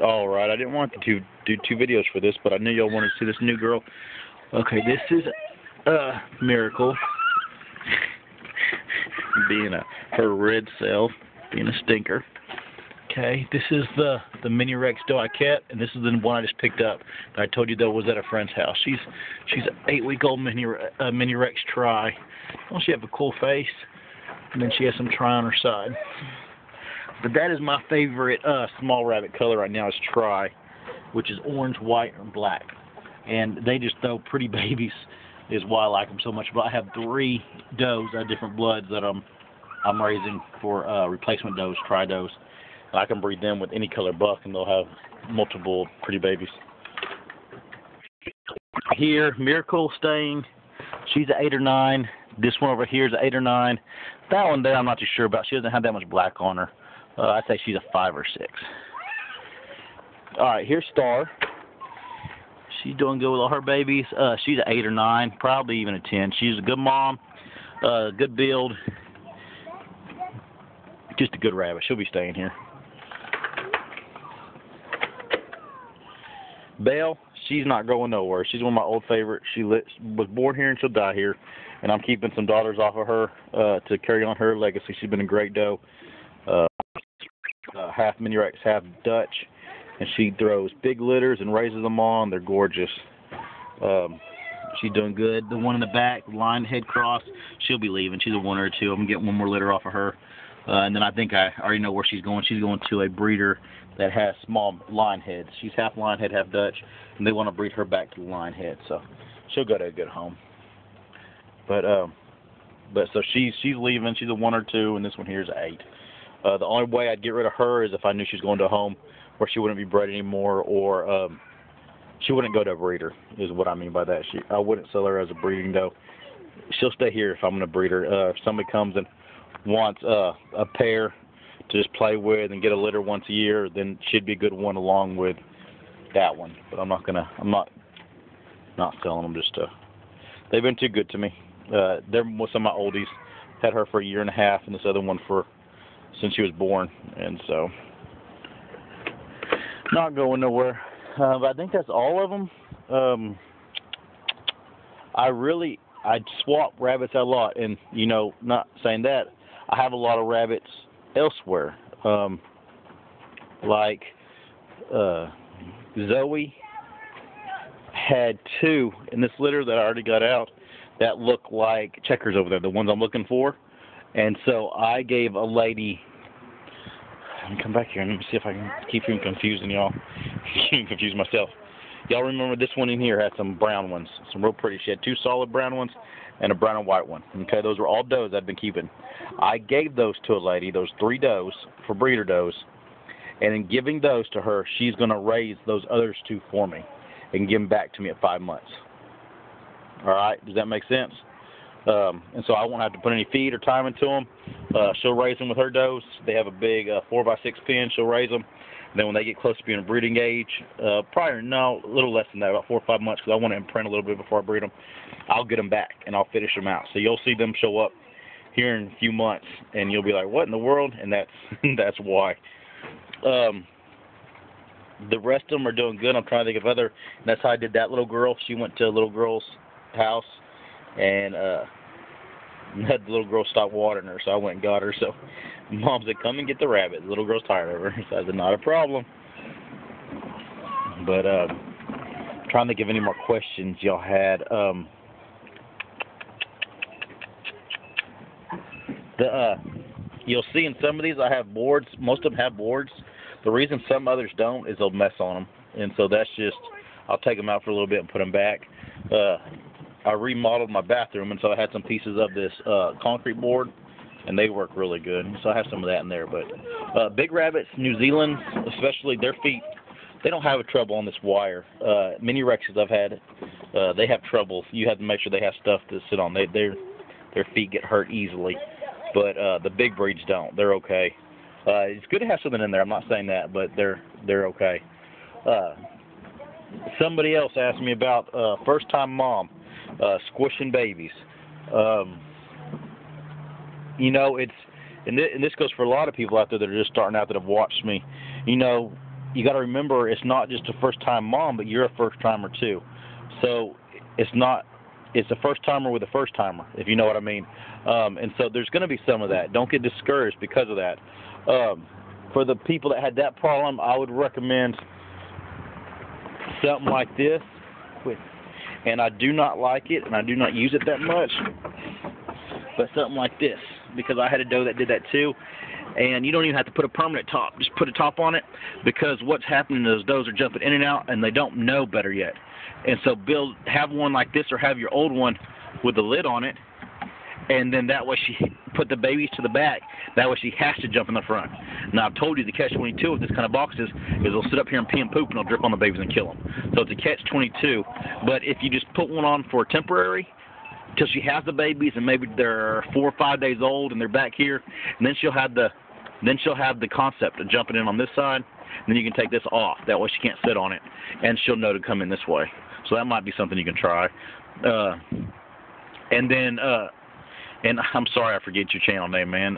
All right, I didn't want to do two videos for this, but I knew y'all wanted to see this new girl. Okay, this is Miracle, being her red self, being a stinker. Okay, this is the mini Rex doe I kept, and this is the one I just picked up. I told you that was at a friend's house. She's an 8-week-old mini Rex tri. Well, she have a cool face, and then she has some tri on her side. But that is my favorite small rabbit color right now is tri, which is orange, white, and black. And they just throw pretty babies is why I like them so much. But I have 3 does out of different bloods that I'm raising for replacement does, tri does. And I can breed them with any color buck, and they'll have multiple pretty babies. Here, Miracle staying. She's an 8 or 9. This one over here is an 8 or 9. That one there I'm not too sure about. She doesn't have that much black on her. I'd say she's a 5 or 6. All right, here's Star. She's doing good with all her babies. She's an 8 or 9, probably even a 10. She's a good mom, good build, just a good rabbit. She'll be staying here. Belle, she's not going nowhere. She's one of my old favorites. She was born here and she'll die here. And I'm keeping some daughters off of her to carry on her legacy. She's been a great doe. Half mini Rex, half Dutch. And she throws big litters and raises them on. They're gorgeous. She's doing good. The one in the back, line head cross, she'll be leaving. She's a 1 or 2. I'm going to get one more litter off of her. And then I think I already know where she's going. She's going to a breeder that has small line heads. She's half line head, half Dutch, and they want to breed her back to the line head. So she'll go to a good home. But so she's leaving. She's a 1 or 2, and this one here is an 8. The only way I'd get rid of her is if I knew she was going to a home where she wouldn't be bred anymore, or she wouldn't go to a breeder, is what I mean by that. I wouldn't sell her as a breeding doe. She'll stay here if I'm going to breed her. If somebody comes and wants a pair to just play with and get a litter once a year, then she'd be a good one along with that one. But I'm not selling them. Just they've been too good to me. They're some of my oldies. Had her for a year and a half, and this other one since she was born, and so not going nowhere. But I think that's all of them. I swap rabbits a lot, and not saying that, I have a lot of rabbits elsewhere. Like Zoe had 2 in this litter that I already got out that look like checkers over there, the ones I'm looking for. And so I gave a lady, let me come back here and let me see if I can keep you confusing y'all. Confuse myself. Y'all remember this one in here had some brown ones, some real pretty. She had 2 solid brown ones and a brown and white one. Okay, those were all does I'd been keeping. I gave those to a lady, those 3 does for breeder does, and in giving those to her, she's going to raise those others 2 for me and give them back to me at 5 months. All right, does that make sense? And so I won't have to put any feed or time into them. She'll raise them with her does. They have a big 4x6 pen. She'll raise them. And then when they get close to being a breeding age, a little less than that, about 4 or 5 months, because I want to imprint a little bit before I breed them, I'll get them back and I'll finish them out. So you'll see them show up here in a few months, and you'll be like, what in the world? And that's why. The rest of them are doing good. I'm trying to think of other, and that's how I did that little girl. She went to a little girl's house, and the little girl stopped watering her, so I went and got her. So Mom said, come and get the rabbit. The little girl's tired of her. So I said, not a problem. But trying to think of any more questions y'all had. You'll see in some of these I have boards. Most of them have boards. The reason some others don't is they'll mess on them. And so that's just, I'll take them out for a little bit and put them back. I remodeled my bathroom, and so I had some pieces of this concrete board, and they work really good. So I have some of that in there. But big rabbits, New Zealand, especially, their feet, they don't have a trouble on this wire. Mini Rexes I've had, they have trouble. You have to make sure they have stuff to sit on. Their feet get hurt easily. But the big breeds don't. They're okay. It's good to have something in there. I'm not saying that, but they're okay. Somebody else asked me about first-time mom. Squishing babies. It's and this goes for a lot of people out there that are just starting out that have watched me. you got to remember, it's not just a first-time mom, but you're a first-timer too. So it's a first-timer with a first-timer, if you know what I mean. And so there's going to be some of that. Don't get discouraged because of that. For the people that had that problem, I would recommend something like this. And I do not like it, and I do not use it that much. But something like this, because I had a doe that did that too. And you don't even have to put a permanent top. Just put a top on it, because what's happening is those does are jumping in and out, and they don't know better yet. And so have one like this, or have your old one with the lid on it, and then that way she put the babies to the back. That way she has to jump in the front. Now, I've told you the catch-22 of this kind of box is they'll sit up here and pee and poop, and they'll drip on the babies and kill them. So it's a catch-22. But if you just put one on for temporary, till she has the babies, and maybe they're 4 or 5 days old and they're back here, and then she'll have the concept of jumping in on this side, and then you can take this off. That way she can't sit on it, and she'll know to come in this way. So that might be something you can try. And then, and I'm sorry I forget your channel name, man,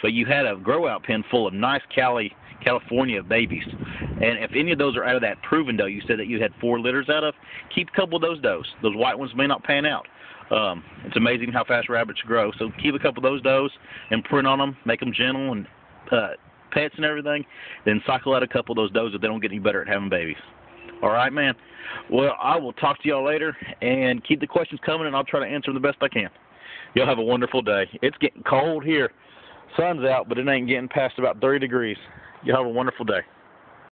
but you had a grow-out pen full of nice California babies. And if any of those are out of that proven doe you said that you had 4 litters out of, keep a couple of those does. Those white ones may not pan out. It's amazing how fast rabbits grow. So keep a couple of those does and print on them, make them gentle and pets and everything. Then cycle out a couple of those does if they don't get any better at having babies. All right, man. Well, I will talk to y'all later, and keep the questions coming, and I'll try to answer them the best I can. Y'all have a wonderful day. It's getting cold here. Sun's out, but it ain't getting past about 30 degrees. Y'all have a wonderful day.